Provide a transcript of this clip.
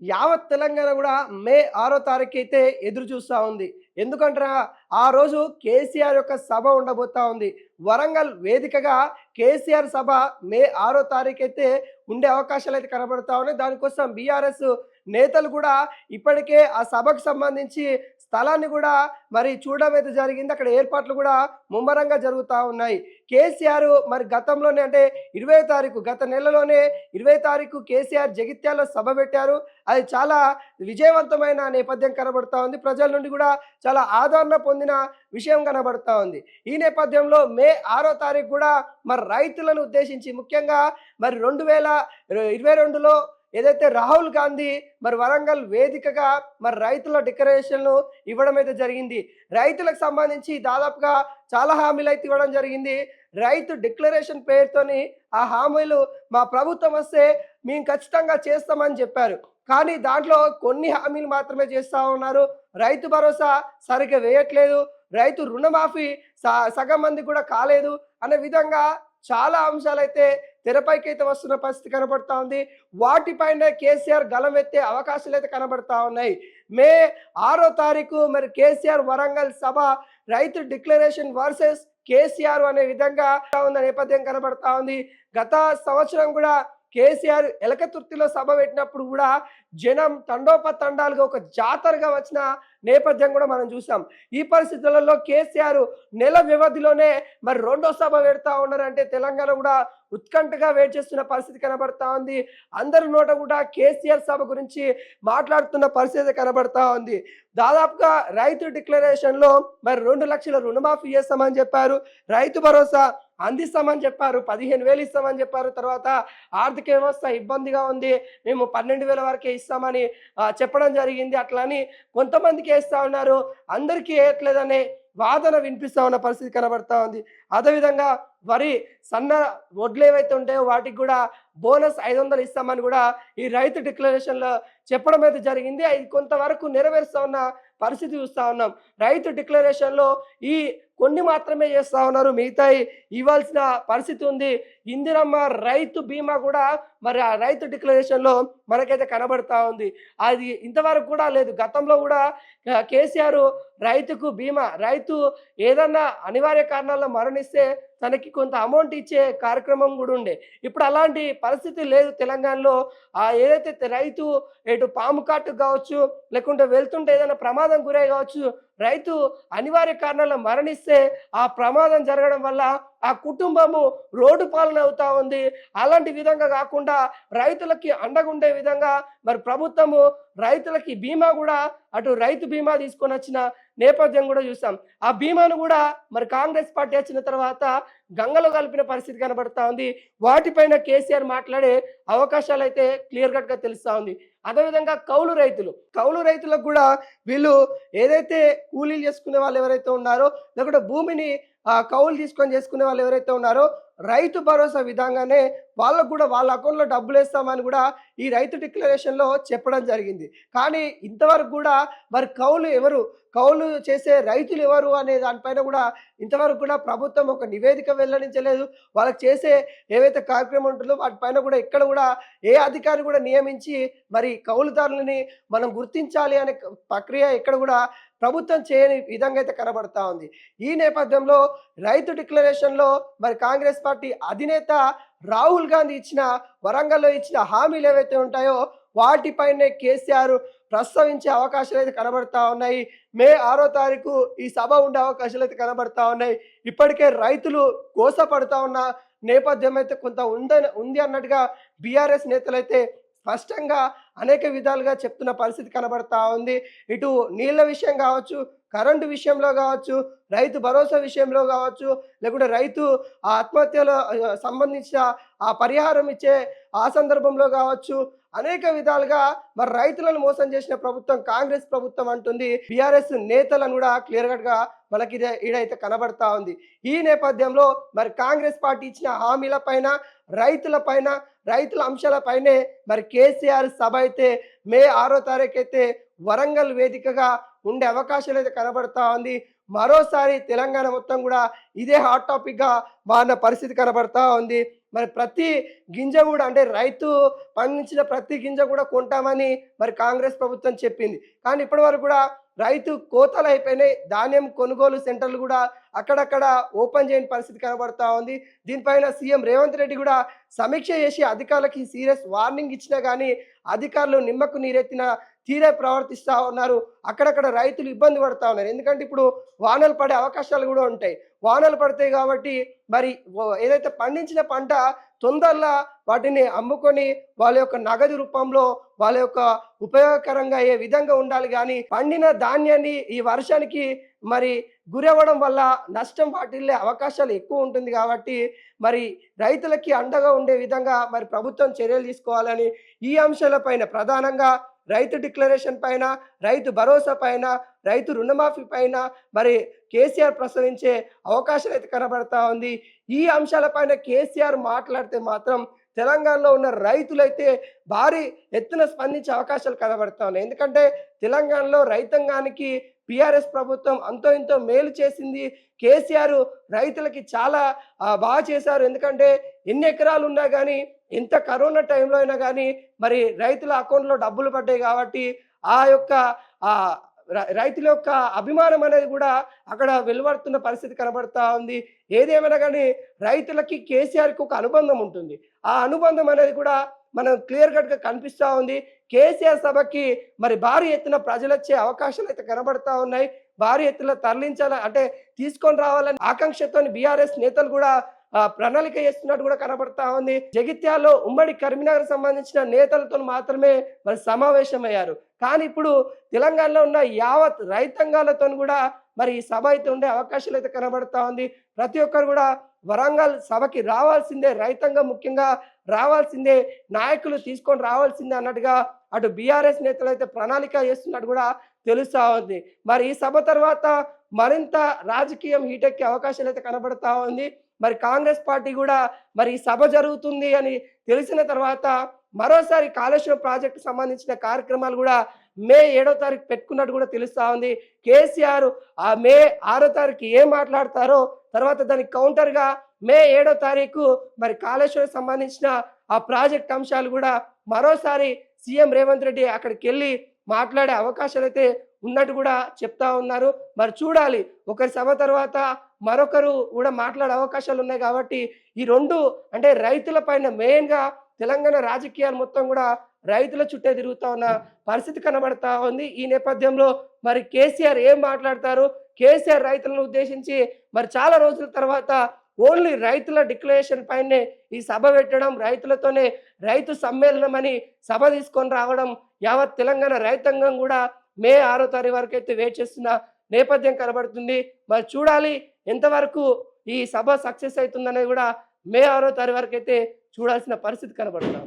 యావత్ తెలంగాణ కూడా మే 6 తారీఖు అయితే ఎదురు చూస్తా ఉంది. ఎందుకంటారా ఆ రోజు కేసీఆర్ యొక్క సభ ఉండబోతా ఉంది. వరంగల్ వేదికగా కేసీఆర్ సభ మే 6 తారీఖు అయితే ఉండే అవకాశాలు అయితే కనబడతా ఉన్నాయి. దానికోసం బీఆర్ఎస్ నేతలు కూడా ఇప్పటికే ఆ సభకు సంబంధించి స్థలాన్ని కూడా మరి చూడడం అయితే జరిగింది. అక్కడ ఏర్పాట్లు కూడా ముమ్మరంగా జరుగుతూ ఉన్నాయి. కేసీఆర్ మరి గతంలోనే అంటే 20 తారీఖు గత నెలలోనే 20 తారీఖు కేసీఆర్ జగిత్యాలలో సభ పెట్టారు. అది చాలా విజయవంతమైన నేపథ్యం కనబడతా ఉంది. ప్రజల నుండి కూడా చాలా ఆదరణ పొందిన విషయం కనబడతా ఉంది. ఈ నేపథ్యంలో మే 6 తారీఖు కూడా మరి రైతులను ఉద్దేశించి ముఖ్యంగా మరి 2022లో ఏదైతే రాహుల్ గాంధీ మరి వరంగల్ వేదికగా మరి రైతుల డిక్లరేషన్లు ఇవ్వడం అయితే జరిగింది. రైతులకు సంబంధించి దాదాపుగా చాలా హామీలు అయితే ఇవ్వడం జరిగింది. రైతు డిక్లరేషన్ పేరుతోని ఆ హామీలు మా ప్రభుత్వం వస్తే మేము ఖచ్చితంగా చేస్తామని చెప్పారు. కానీ దాంట్లో కొన్ని హామీలు మాత్రమే చేస్తూ ఉన్నారు. రైతు భరోసా సరిగ్గా వేయట్లేదు, రైతు రుణమాఫీ సగం మంది కూడా కాలేదు అనే విధంగా చాలా అంశాలైతే తెరపైకి అయితే వస్తున్న పరిస్థితి కనబడతా ఉంది. వాటిపైన కేసీఆర్ గలం ఎత్తే అవకాశాలు అయితే కనబడతా ఉన్నాయి. మే 6 తారీఖు మరి కేసీఆర్ వరంగల్ సభ రైతు డిక్లరేషన్ వర్సెస్ కేసీఆర్ అనే విధంగా ఉన్న నేపథ్యం కనబడతా ఉంది. గత సంవత్సరం కూడా కేసీఆర్ ఎలకతుర్తిలో సభ పెట్టినప్పుడు కూడా జనం తండోపతండాలుగా ఒక జాతరగా వచ్చిన నేపథ్యం కూడా మనం చూసాం. ఈ పరిస్థితులలో కేసీఆర్ నెల వ్యవధిలోనే మరి రెండో సభ పెడతా ఉన్నారంటే తెలంగాణ కూడా ఉత్కంఠగా వెయిట్ చేస్తున్న పరిస్థితి కనబడతా ఉంది. అందరి నోట కూడా కేసీఆర్ సభ గురించి మాట్లాడుతున్న పరిస్థితి కనబడతా ఉంది. దాదాపుగా రైతు డిక్లరేషన్ లో మరి 2 లక్షల రుణమాఫీ చేస్తామని చెప్పారు, రైతు భరోసా అందిస్తామని చెప్పారు, 15,000 ఇస్తామని చెప్పారు. తర్వాత ఆర్థిక వ్యవస్థ ఇబ్బందిగా ఉంది, మేము 12,000 వరకే ఇస్తామని చెప్పడం జరిగింది. అట్లని కొంతమందికి వేస్తా ఉన్నారు, అందరికీ వేయట్లేదనే వాదన వినిపిస్తా ఉన్న పరిస్థితి కనబడతా ఉంది. అదేవిధంగా వరి సన్న వడ్లు ఏవైతే ఉంటాయో వాటికి కూడా బోనస్ 500 ఇస్తామని కూడా ఈ రైతు డిక్లరేషన్లో చెప్పడం అయితే జరిగింది. అది కొంతవరకు నెరవేరుస్తా ఉన్న పరిస్థితి చూస్తూ ఉన్నాం. రైతు డిక్లరేషన్లో ఈ కొన్ని మాత్రమే చేస్తూ ఉన్నారు, మిగతా ఇవ్వాల్సిన పరిస్థితి ఉంది. ఇందిరమ్మ రైతు బీమా కూడా మరి ఆ రైతు డిక్లరేషన్లో మనకైతే కనబడతా ఉంది. అది ఇంతవరకు కూడా లేదు. గతంలో కూడా కేసీఆర్ రైతుకు బీమా, రైతు ఏదన్నా అనివార్య కారణాల్లో మరణిస్తే తనకి కొంత అమౌంట్ ఇచ్చే కార్యక్రమం కూడా ఉండే. ఇప్పుడు అలాంటి పరిస్థితి లేదు తెలంగాణలో. ఏదైతే రైతు ఎటు పాము కాటు కావచ్చు, లేకుంటే వెళ్తుంటే ఏదైనా ప్రమాదం గురై కావచ్చు, రైతు అనివార్య కారణాల్లో మరణిస్తే ఆ ప్రమాదం జరగడం వల్ల ఆ కుటుంబము రోడ్డు పాలన అవుతా ఉంది. అలాంటి విధంగా కాకుండా రైతులకి అండగుండే విధంగా మరి ప్రభుత్వము రైతులకి బీమా కూడా అటు రైతు బీమా తీసుకొని వచ్చిన నేపథ్యం కూడా చూసాం. ఆ బీమాను కూడా మరి కాంగ్రెస్ పార్టీ వచ్చిన తర్వాత గంగలో కలిపిన పరిస్థితి కనబడతా ఉంది. వాటిపైన కేసీఆర్ మాట్లాడే అవకాశాలు అయితే క్లియర్ కట్ గా తెలుస్తా ఉంది. అదేవిధంగా కౌలు రైతులకు కూడా వీళ్ళు ఏదైతే కూలీలు చేసుకునే వాళ్ళు ఎవరైతే ఉన్నారో, లేకుంటే భూమిని కౌలు తీసుకొని చేసుకునే వాళ్ళు ఎవరైతే ఉన్నారో రైతు భరోసా విధంగానే వాళ్ళకు కూడా వాళ్ళ అకౌంట్లో డబ్బులు వేస్తామని కూడా ఈ రైతు డిక్లరేషన్లో చెప్పడం జరిగింది. కానీ ఇంతవరకు కూడా మరి కౌలు చేసే రైతులు ఎవరు అనే దానిపైన కూడా ఇంతవరకు కూడా ప్రభుత్వం ఒక నివేదిక వెల్లడించలేదు. వాళ్ళకి చేసే ఏవైతే కార్యక్రమం ఉంటుందో వాటిపైన కూడా ఎక్కడ కూడా ఏ అధికారి కూడా నియమించి మరి కౌలుదారులని మనం గుర్తించాలి అనే ప్రక్రియ ఎక్కడ కూడా ప్రభుత్వం చేయని విధంగా అయితే కనబడతా ఉంది. ఈ నేపథ్యంలో రైతు డిక్లరేషన్లో మరి కాంగ్రెస్ పార్టీ అధినేత రాహుల్ గాంధీ వరంగల్లో ఇచ్చిన హామీలు ఏవైతే ఉంటాయో వాటిపైనే కేసీఆర్ ప్రస్తావించే అవకాశాలు అయితే కనబడతా ఉన్నాయి. మే 6 తారీఖు ఈ సభ ఉండే అవకాశాలు అయితే కనబడతా ఉన్నాయి. ఇప్పటికే రైతులు గోసపడుతూ ఉన్న నేపథ్యం అయితే కొంత ఉంది అన్నట్టుగా బీఆర్ఎస్ నేతలు అయితే స్పష్టంగా అనేక విధాలుగా చెప్తున్న పరిస్థితి కనబడతా ఉంది. ఇటు నీళ్ల విషయం కావచ్చు, కరెంటు విషయంలో కావచ్చు, రైతు భరోసా విషయంలో కావచ్చు, లేకుంటే రైతు ఆత్మహత్యలో సంబంధించిన ఆ పరిహారం ఇచ్చే ఆ సందర్భంలో కావచ్చు, అనేక విధాలుగా మరి రైతులను మోసం చేసిన ప్రభుత్వం కాంగ్రెస్ ప్రభుత్వం అంటుంది. బీఆర్ఎస్ నేతలను కూడా క్లియర్ కట్ గా మనకి ఈడైతే కనబడతా ఉంది. ఈ నేపథ్యంలో మరి కాంగ్రెస్ పార్టీ ఇచ్చిన హామీల పైన, రైతుల అంశాలపైనే మరి కేసీఆర్ సభ అయితే మే 6 తారీఖు అయితే వరంగల్ వేదికగా ఉండే అవకాశాలు అయితే కనబడతా ఉంది. మరోసారి తెలంగాణ మొత్తం కూడా ఇదే హాట్ టాపిక్ గా మారిన పరిస్థితి కనబడతా ఉంది. మరి ప్రతి గింజ కూడా అంటే రైతు పండించిన ప్రతి గింజ కూడా కొంటామని మరి కాంగ్రెస్ ప్రభుత్వం చెప్పింది. కానీ ఇప్పటి వరకు కూడా రైతు కోతలు అయిపోయినాయి. ధాన్యం కొనుగోలు సెంటర్లు కూడా అక్కడక్కడ ఓపెన్ చేయని పరిస్థితి కనబడతా ఉంది. దీనిపైన సీఎం రేవంత్ రెడ్డి కూడా సమీక్ష చేసి అధికారులకి సీరియస్ వార్నింగ్ ఇచ్చినా కానీ అధికారులు నిమ్మకు నీరెత్తిన తీరే ప్రవర్తిస్తూ ఉన్నారు. అక్కడక్కడ రైతులు ఇబ్బంది పడతా ఉన్నారు. ఎందుకంటే ఇప్పుడు వానలు పడే అవకాశాలు కూడా ఉంటాయి. వానలు పడతాయి కాబట్టి మరి ఏదైతే పండించిన పంట తొందరగా వాటిని అమ్ముకొని వాళ్ళ యొక్క నగదు రూపంలో వాళ్ళ యొక్క ఉపయోగకరంగా అయ్యే విధంగా ఉండాలి. కానీ పండిన ధాన్యాన్ని ఈ వర్షానికి మరి గురవ్వడం వల్ల నష్టం వాటిల్లే అవకాశాలు ఎక్కువ ఉంటుంది. కాబట్టి మరి రైతులకి అండగా ఉండే విధంగా మరి ప్రభుత్వం చర్యలు తీసుకోవాలని ఈ అంశాలపైన ప్రధానంగా రైతు డిక్లరేషన్ పైన, రైతు భరోసా పైన, రైతు రుణమాఫీ పైన మరి కేసీఆర్ ప్రసవించే అవకాశాలు అయితే కనబడతా ఉంది. ఈ అంశాలపైన కేసీఆర్ మాట్లాడితే మాత్రం తెలంగాణలో ఉన్న రైతులైతే భారీ ఎత్తున స్పందించే అవకాశాలు కనబడతా ఉన్నాయి. ఎందుకంటే తెలంగాణలో రైతాంగానికి టీఆర్ఎస్ ప్రభుత్వం అంతో ఇంతో మేలు చేసింది. కేసీఆర్ రైతులకి చాలా బాగా చేశారు. ఎందుకంటే ఎన్ని ఎకరాలు ఉన్నా కానీ, ఎంత కరోనా టైంలో అయినా కానీ మరి రైతుల అకౌంట్లో డబ్బులు పడ్డాయి. కాబట్టి ఆ యొక్క రైతుల యొక్క అభిమానం అనేది కూడా అక్కడ వెలువడుతున్న పరిస్థితి కనబడతా ఉంది. ఏదేమైనా కానీ రైతులకి కేసీఆర్కి ఒక అనుబంధం ఉంటుంది. ఆ అనుబంధం అనేది కూడా మనం క్లియర్ కట్గా కనిపిస్తూ ఉంది. కేసీఆర్ సభకి మరి భారీ ఎత్తున ప్రజలు వచ్చే అవకాశాలు అయితే కనబడతా ఉన్నాయి. భారీ ఎత్తున తరలించాలి అంటే తీసుకొని రావాలని ఆకాంక్షతో బీఆర్ఎస్ నేతలు కూడా ప్రణాళిక చేస్తున్నట్టు కూడా కనబడతా ఉంది. జగిత్యాలలో ఉమ్మడి కరీంనగర్ సంబంధించిన నేతలతో మాత్రమే మరి సమావేశమయ్యారు. కానీ ఇప్పుడు తెలంగాణలో ఉన్న యావత్ రైతాంగాలతో కూడా మరి ఈ సభ అయితే ఉండే అవకాశాలు అయితే కనబడతా ఉంది. ప్రతి ఒక్కరు కూడా వరంగల్ సభకి రావాల్సిందే, రైతాంగం ముఖ్యంగా రావాల్సిందే, నాయకులు తీసుకొని రావాల్సిందే అన్నట్టుగా అటు బీఆర్ఎస్ నేతలు అయితే ప్రణాళిక చేస్తున్నట్టు కూడా తెలుస్తా ఉంది. మరి ఈ సభ తర్వాత మరింత రాజకీయం హీటెక్కే అవకాశాలు అయితే కనబడతా ఉంది. మరి కాంగ్రెస్ పార్టీ కూడా మరి ఈ సభ జరుగుతుంది అని తెలిసిన తర్వాత మరోసారి కాళేశ్వరం ప్రాజెక్టు సంబంధించిన కార్యక్రమాలు కూడా మే 7వ తారీఖు పెట్టుకున్నట్టు కూడా తెలుస్తా ఉంది. కేసీఆర్ ఆ మే 6వ తారీఖు ఏం మాట్లాడతారో తర్వాత దానికి కౌంటర్గా మే 7వ తారీఖు మరి కాళేశ్వరం సంబంధించిన ఆ ప్రాజెక్ట్ అంశాలు కూడా మరోసారి సీఎం రేవంత్ రెడ్డి అక్కడికి వెళ్ళి మాట్లాడే అవకాశాలు అయితే ఉన్నట్టు కూడా చెప్తా ఉన్నారు. మరి చూడాలి, ఒకరి సభ తర్వాత మరొకరు కూడా మాట్లాడే అవకాశాలు ఉన్నాయి. కాబట్టి ఈ రెండు అంటే రైతుల పైన మెయిన్గా తెలంగాణ రాజకీయాలు మొత్తం కూడా రైతుల చుట్టే తిరుగుతా ఉన్న పరిస్థితి కనబడతా ఉంది. ఈ నేపథ్యంలో మరి కేసీఆర్ ఏం మాట్లాడతారు? కేసీఆర్ రైతులను ఉద్దేశించి మరి చాలా రోజుల తర్వాత ఓన్లీ రైతుల డిక్లరేషన్ పైనే ఈ సభ పెట్టడం, రైతులతోనే రైతు సమ్మేళనం అని సభ తీసుకొని రావడం యావత్ తెలంగాణ రైతాంగం కూడా మే 6వ తారీఖు వరకు అయితే వెయిట్ చేస్తున్న నేపథ్యం కనబడుతుంది. మరి చూడాలి ఎంతవరకు ఈ సభ సక్సెస్ అవుతుందనేది కూడా మే 6వ తారీఖు వరకు అయితే చూడాల్సిన పరిస్థితి కనబడుతుంది.